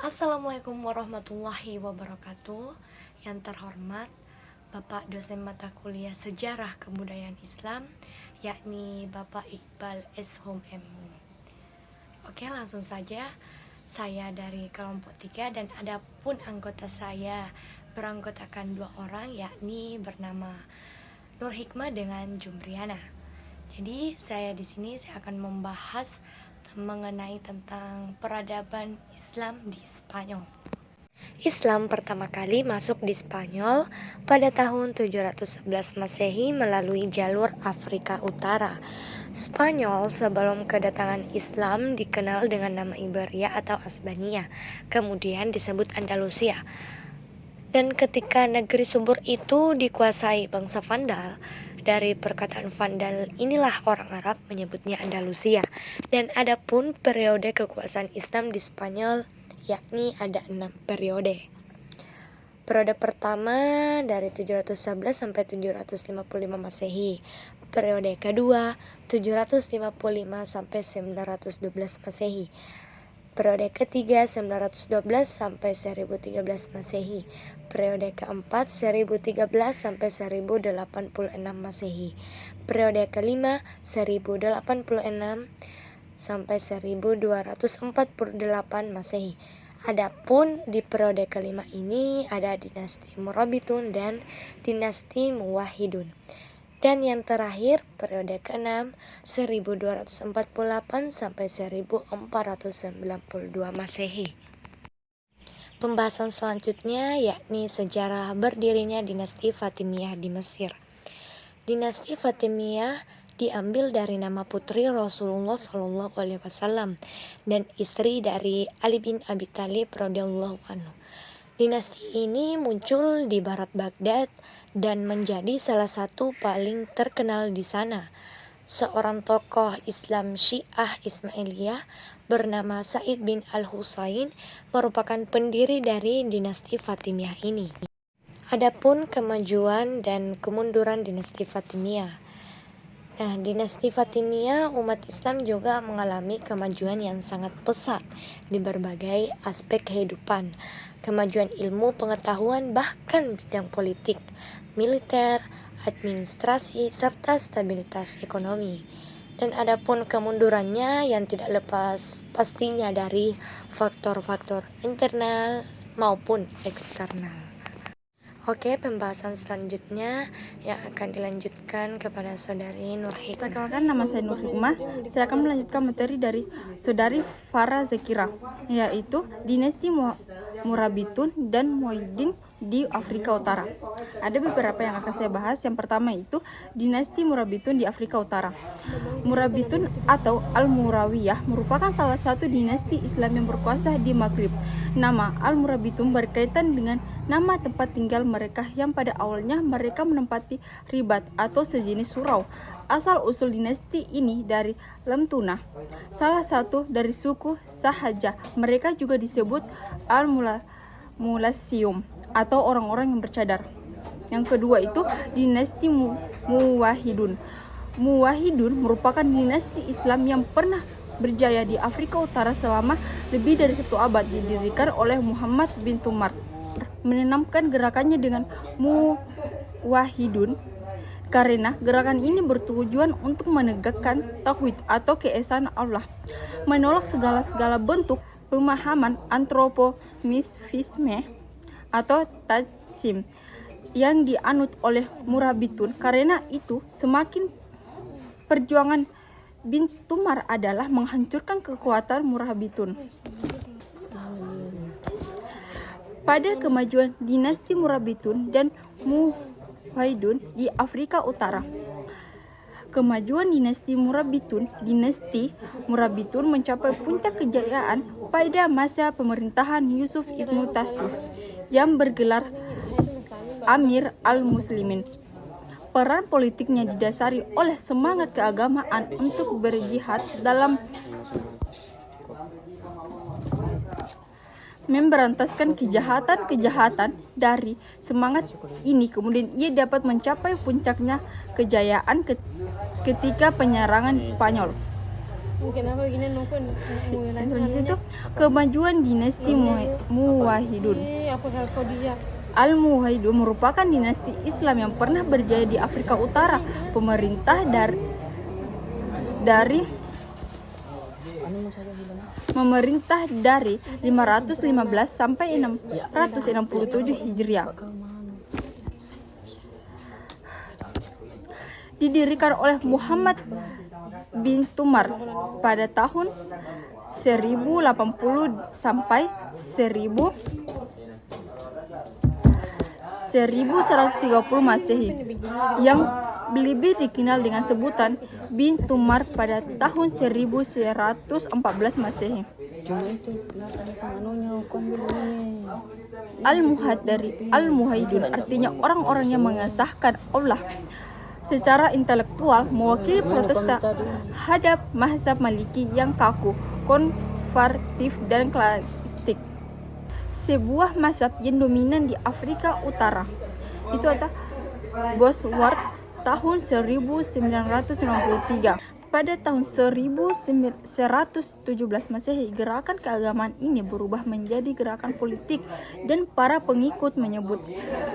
Assalamualaikum warahmatullahi wabarakatuh. Yang terhormat Bapak dosen mata kuliah Sejarah Kebudayaan Islam, yakni Bapak Iqbal Eshom MU. Oke, langsung saja. Saya dari kelompok 3 dan adapun anggota saya beranggotakan 2 orang, yakni bernama Nur Hikmah dengan Jumriana. Jadi saya di sini akan membahas mengenai tentang peradaban Islam di Spanyol. Islam pertama kali masuk di Spanyol pada tahun 711 Masehi melalui jalur Afrika Utara. Spanyol sebelum kedatangan Islam dikenal dengan nama Iberia atau Asbania, kemudian disebut Andalusia. Dan ketika negeri subur itu dikuasai bangsa Vandal, dari perkataan Vandal inilah orang Arab menyebutnya Andalusia. Dan adapun periode kekuasaan Islam di Spanyol, yakni ada 6 periode. Periode pertama dari 711 sampai 755 Masehi. Periode kedua 755 sampai 912 Masehi. Periode ketiga 912 sampai 1013 Masehi. Periode keempat 1013 sampai 1086 Masehi. Periode kelima 1086 sampai 1248 Masehi. Adapun di periode kelima ini ada dinasti Murabitun dan dinasti Muwahhidun. Dan yang terakhir periode ke-6 1248 sampai 1492 Masehi. Pembahasan selanjutnya yakni sejarah berdirinya dinasti Fatimiyah di Mesir. Dinasti Fatimiyah diambil dari nama putri Rasulullah SAW dan istri dari Ali bin Abi Thalib radhiyallahu anhu. Dinasti ini muncul di barat Baghdad dan menjadi salah satu paling terkenal di sana. Seorang tokoh Islam Syiah Ismailiyah bernama Said bin Al-Husain merupakan pendiri dari dinasti Fatimiyah ini. Adapun kemajuan dan kemunduran dinasti Fatimiyah. Dinasti Fatimiyah umat Islam juga mengalami kemajuan yang sangat pesat di berbagai aspek kehidupan. Kemajuan ilmu pengetahuan bahkan bidang politik, militer, administrasi, serta stabilitas ekonomi. Dan adapun kemundurannya yang tidak lepas pastinya dari faktor-faktor internal maupun eksternal. Oke, pembahasan selanjutnya yang akan dilanjutkan kepada saudari Nur Hikmah. Perkenalkan, nama saya Nur Hikmah. Saya akan melanjutkan materi dari saudari Farah Zakira, yaitu dinasti Murabitun dan Muwahhidin di Afrika Utara. Ada beberapa yang akan saya bahas. Yang pertama itu dinasti Murabitun di Afrika Utara. Murabitun atau Al-Murawiyah merupakan salah satu dinasti Islam yang berkuasa di Maghrib. Nama Al-Murabitun berkaitan dengan nama tempat tinggal mereka yang pada awalnya mereka menempati ribat atau sejenis surau. Asal-usul dinasti ini dari Lemtuna, salah satu dari suku Sahaja. Mereka juga disebut Al-Mulasium atau orang-orang yang bercadar. Yang kedua itu dinasti Muwahhidun. Muwahhidun merupakan dinasti Islam yang pernah berjaya di Afrika Utara selama lebih dari 1 abad. Didirikan oleh Muhammad bin Tumar, menanamkan gerakannya dengan Muwahhidun karena gerakan ini bertujuan untuk menegakkan tauhid atau keesaan Allah, menolak segala bentuk pemahaman antropomisfisme atau tajsim yang dianut oleh Murabitun. Karena itu semakin perjuangan bin Tumar adalah menghancurkan kekuatan Murabitun. Pada kemajuan dinasti Murabitun dan Muwahhidun di Afrika Utara. Kemajuan dinasti Murabitun mencapai puncak kejayaan pada masa pemerintahan Yusuf ibnu Tasif yang bergelar Amir al-Muslimin. Peran politiknya didasari oleh semangat keagamaan untuk berjihad dalam memberantaskan kejahatan. Dari semangat ini kemudian ia dapat mencapai puncaknya kejayaan ketika penyerangan Spanyol. Mungkin apa gini nunggu Yang selanjutnya itu kemajuan dinasti Muwahhidun. Aku dia. Al-Muwahhidun merupakan dinasti Islam yang pernah berjaya di Afrika Utara. Memerintah dari 515 sampai 667 Hijriah. Didirikan oleh Muhammad bin Tumar pada tahun 1080 sampai 1130 Masehi, yang lebih dikenal dengan sebutan bin Tumar pada tahun 1114 Masehi. Al-Muhad dari Al-Muhaidun artinya orang-orang yang mengesahkan Allah. Secara intelektual mewakili protesta hadap mazhab Maliki yang kaku, konservatif dan klasik, sebuah mazhab yang dominan di Afrika Utara. Itu adalah Bosworth tahun 1993. Pada tahun 1117 Masehi, gerakan keagamaan ini berubah menjadi gerakan politik dan para pengikut menyebut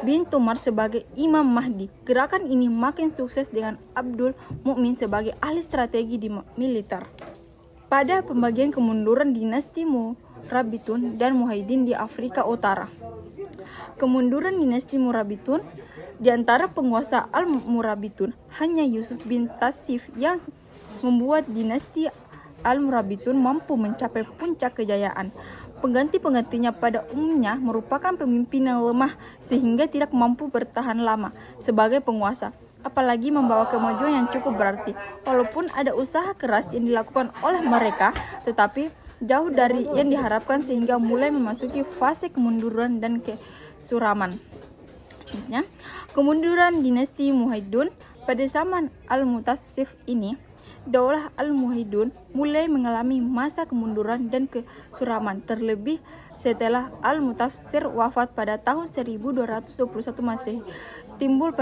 bin Tumar sebagai Imam Mahdi. Gerakan ini makin sukses dengan Abdul Mukmin sebagai ahli strategi di militer. Pada pembagian kemunduran dinasti Murabitun dan Muwahhidin di Afrika Utara. Kemunduran dinasti Murabitun, di antara penguasa Al-Murabitun hanya Yusuf bin Tasif yang membuat dinasti Al-Murabitun mampu mencapai puncak kejayaan. Pengganti-penggantinya pada umumnya merupakan pemimpin yang lemah sehingga tidak mampu bertahan lama sebagai penguasa, apalagi membawa kemajuan yang cukup berarti. Walaupun ada usaha keras yang dilakukan oleh mereka, tetapi jauh dari yang diharapkan sehingga mulai memasuki fase kemunduran dan kesuraman. Selanjutnya, kemunduran dinasti Muwahhidun. Pada zaman Al-Mutasif ini, Daulah Al-Muwahhidun mulai mengalami masa kemunduran dan kesuraman, terlebih setelah Al-Mutasir wafat pada tahun 1221 Masehi. Timbul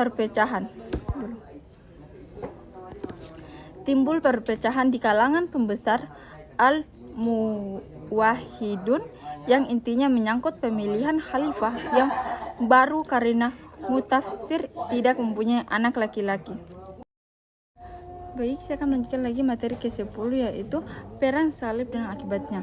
perpecahan di kalangan pembesar Al-Muwahhidun yang intinya menyangkut pemilihan khalifah yang baru karena Mutasir tidak mempunyai anak laki-laki. Baik, saya akan melanjutkan lagi materi ke-10, yaitu Perang Salib dan akibatnya.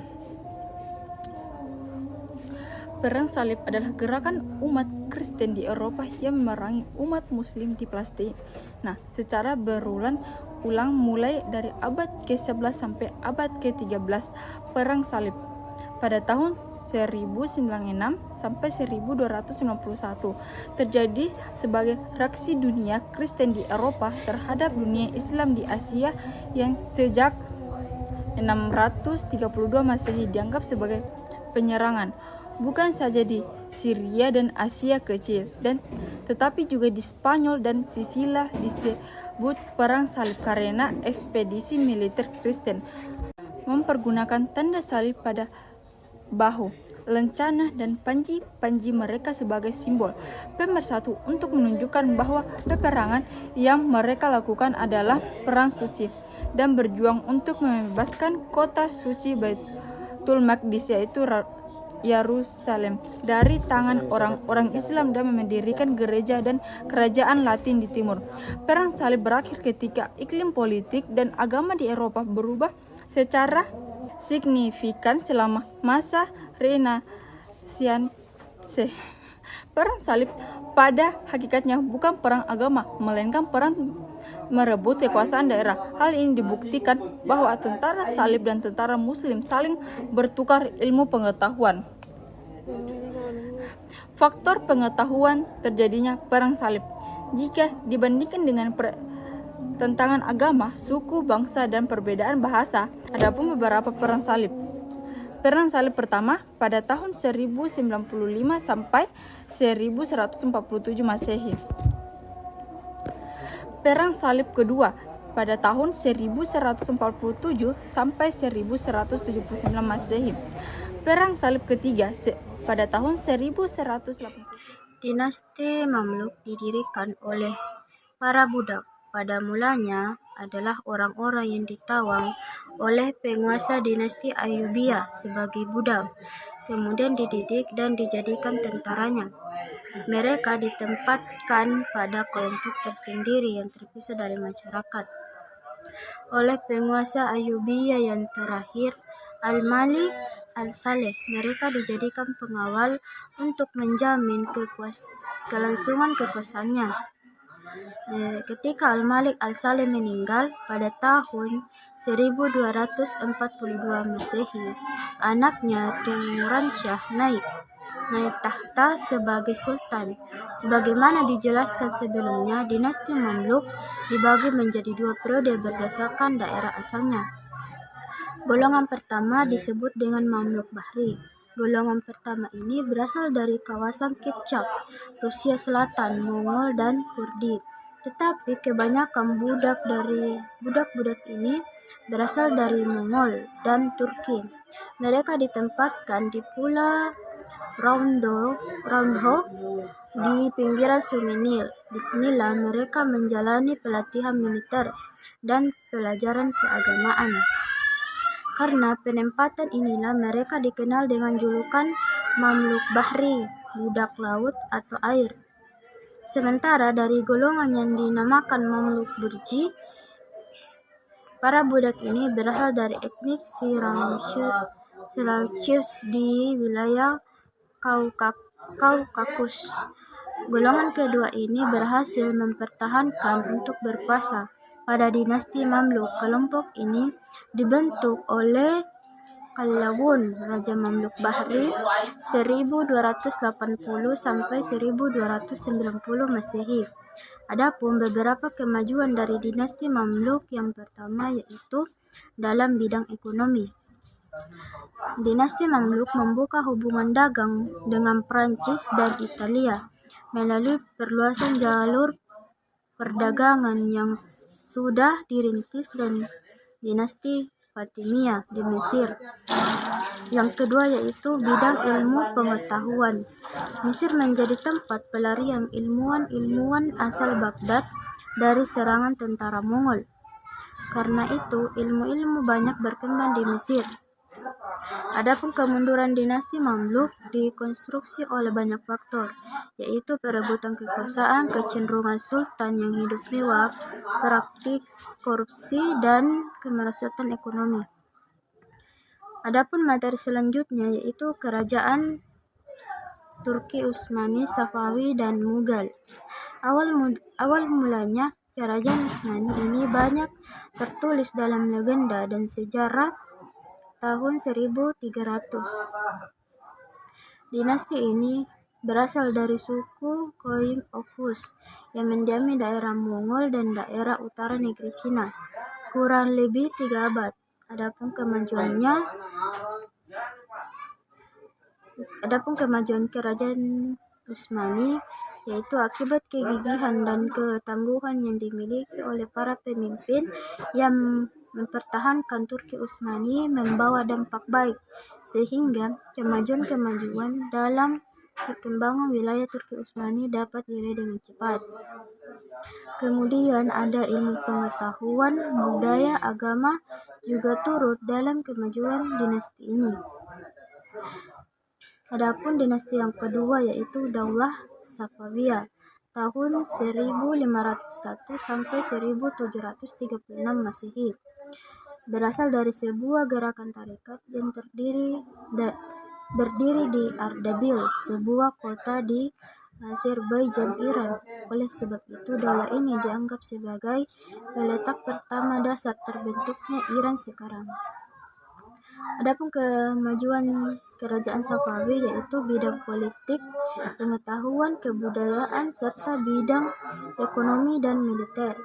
Perang Salib adalah gerakan umat Kristen di Eropa yang memerangi umat Muslim di Palestina secara berulang mulai dari abad ke-11 sampai abad ke-13. Perang Salib pada tahun 1096 sampai 1291 terjadi sebagai reaksi dunia Kristen di Eropa terhadap dunia Islam di Asia yang sejak 632 Masehi dianggap sebagai penyerangan bukan saja di Syria dan Asia Kecil tetapi juga di Spanyol dan Sisilia. Disebut Perang Salib karena ekspedisi militer Kristen mempergunakan tanda salib pada bahu, lencana, dan panji mereka sebagai simbol pemersatu untuk menunjukkan bahwa peperangan yang mereka lakukan adalah perang suci dan berjuang untuk membebaskan kota suci Baitul Maqdis, yaitu Yerusalem, dari tangan orang-orang Islam dan mendirikan gereja dan kerajaan Latin di timur. Perang Salib berakhir ketika iklim politik dan agama di Eropa berubah secara signifikan selama masa Renaissance. Perang Salib pada hakikatnya bukan perang agama, melainkan perang merebut kekuasaan daerah. Hal ini dibuktikan bahwa tentara Salib dan tentara Muslim saling bertukar ilmu pengetahuan. Faktor pengetahuan terjadinya Perang Salib jika dibandingkan dengan tentangan agama, suku, bangsa, dan perbedaan bahasa. Adapun beberapa perang salib. Perang Salib pertama pada tahun 1095 sampai 1147 Masehi. Perang Salib kedua pada tahun 1147 sampai 1179 Masehi. Perang Salib ketiga pada tahun 1180. Dinasti Mamluk didirikan oleh para budak. Pada mulanya, adalah orang-orang yang ditawang oleh penguasa dinasti Ayyubiyah sebagai budak, kemudian dididik dan dijadikan tentaranya. Mereka ditempatkan pada kelompok tersendiri yang terpisah dari masyarakat. Oleh penguasa Ayyubiyah yang terakhir, Al-Malik Al-Saleh, mereka dijadikan pengawal untuk menjamin kelangsungan kekuasaannya. Ketika Al-Malik Al-Saleh meninggal pada tahun 1242 Masehi, anaknya Turansyah naik tahta sebagai sultan. Sebagaimana dijelaskan sebelumnya, dinasti Mamluk dibagi menjadi dua periode berdasarkan daerah asalnya. Golongan pertama disebut dengan Mamluk Bahri. Golongan pertama ini berasal dari kawasan Kipchak, Rusia Selatan, Mongol, dan Kurdi. Tetapi kebanyakan budak-budak ini berasal dari Mongol dan Turki. Mereka ditempatkan di Pulau Roundho di pinggiran Sungai Nil. Disinilah mereka menjalani pelatihan militer dan pelajaran keagamaan. Karena penempatan inilah mereka dikenal dengan julukan Mamluk Bahri, budak laut atau air. Sementara dari golongan yang dinamakan Mamluk Burji, para budak ini berasal dari etnik Syracuse di wilayah Kaukasus. Golongan kedua ini berhasil mempertahankan untuk berkuasa pada dinasti Mamluk. Kelompok ini dibentuk oleh Qalawun, Raja Mamluk Bahri 1280 sampai 1290 Masehi. Adapun beberapa kemajuan dari dinasti Mamluk, yang pertama yaitu dalam bidang ekonomi. Dinasti Mamluk membuka hubungan dagang dengan Prancis dan Italia melalui perluasan jalur perdagangan yang sudah dirintis dan dinasti Fatimiyah di Mesir. Yang kedua yaitu bidang ilmu pengetahuan. Mesir menjadi tempat pelarian ilmuwan asal Baghdad dari serangan tentara Mongol. Karena itu, ilmu-ilmu banyak berkembang di Mesir. Adapun kemunduran dinasti Mamluk dikonstruksi oleh banyak faktor, yaitu perebutan kekuasaan, kecenderungan sultan yang hidup mewah, praktik korupsi, dan kemerosotan ekonomi. Adapun materi selanjutnya yaitu kerajaan Turki Utsmani, Safawi, dan Mughal. Awal mulanya kerajaan Utsmani ini banyak tertulis dalam legenda dan sejarah tahun 1300. Dinasti ini berasal dari suku Qing Oghuz yang mendiami daerah Mongol dan daerah utara negeri Cina kurang lebih 3 abad. Adapun kemajuan kerajaan Utsmani yaitu akibat kegigihan dan ketangguhan yang dimiliki oleh para pemimpin yang mempertahankan Turki Utsmani membawa dampak baik, sehingga kemajuan dalam perkembangan wilayah Turki Utsmani dapat diraih dengan cepat. Kemudian ada ilmu pengetahuan, budaya, agama juga turut dalam kemajuan dinasti ini. Adapun dinasti yang kedua yaitu Daulah Safawiyah tahun 1501 sampai 1736 Masehi. Berasal dari sebuah gerakan tarekat yang berdiri di Ardabil, sebuah kota di Azerbaijan, Iran. Oleh sebab itu, daulah ini dianggap sebagai peletak pertama dasar terbentuknya Iran sekarang. Adapun kemajuan kerajaan Safawi yaitu bidang politik, pengetahuan, kebudayaan, serta bidang ekonomi dan militer.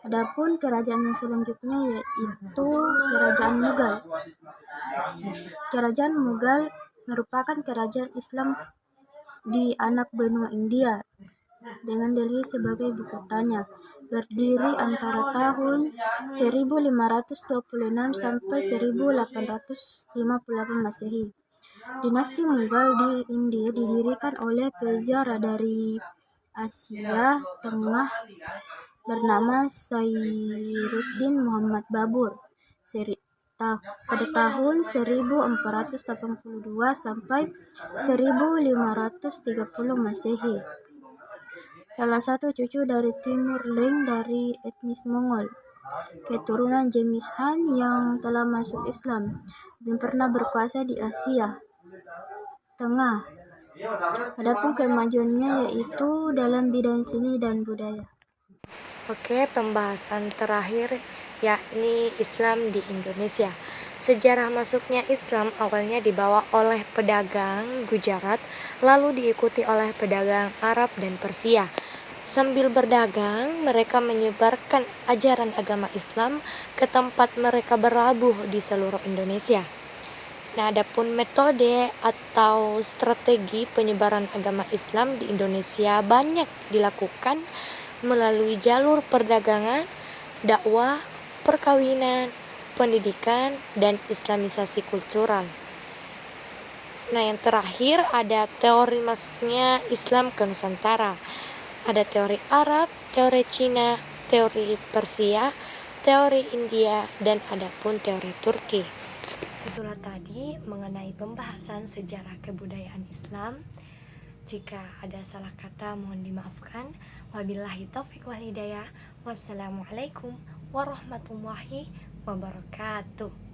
Adapun kerajaan yang selanjutnya yaitu kerajaan Mughal. Kerajaan Mughal merupakan kerajaan Islam di anak benua India dengan Delhi sebagai ibu kotanya. Berdiri antara tahun 1526 sampai 1858 Masehi. Dinasti Mughal di India didirikan oleh peziarah dari Asia Tengah bernama Sayyiduddin Muhammad Babur pada tahun 1482 sampai 1530 Masehi. Salah satu cucu dari Timur Leng dari etnis Mongol, keturunan Genghis Khan yang telah masuk Islam dan pernah berkuasa di Asia Tengah. Adapun kemajuannya yaitu dalam bidang seni dan budaya. Oke, pembahasan terakhir yakni Islam di Indonesia. Sejarah masuknya Islam awalnya dibawa oleh pedagang Gujarat, lalu diikuti oleh pedagang Arab dan Persia. Sambil berdagang, mereka menyebarkan ajaran agama Islam ke tempat mereka berlabuh di seluruh Indonesia. Nah, adapun metode atau strategi penyebaran agama Islam di Indonesia banyak dilakukan melalui jalur perdagangan, dakwah, perkawinan, pendidikan, dan islamisasi kultural. Nah, yang terakhir ada teori masuknya Islam ke Nusantara. Ada teori Arab, teori Cina, teori Persia, teori India, dan ada pun teori Turki. Itulah tadi mengenai pembahasan sejarah kebudayaan Islam. Jika ada salah kata mohon dimaafkan. Wabillahi taufiq wal hidayah. Wassalamualaikum warahmatullahi wabarakatuh.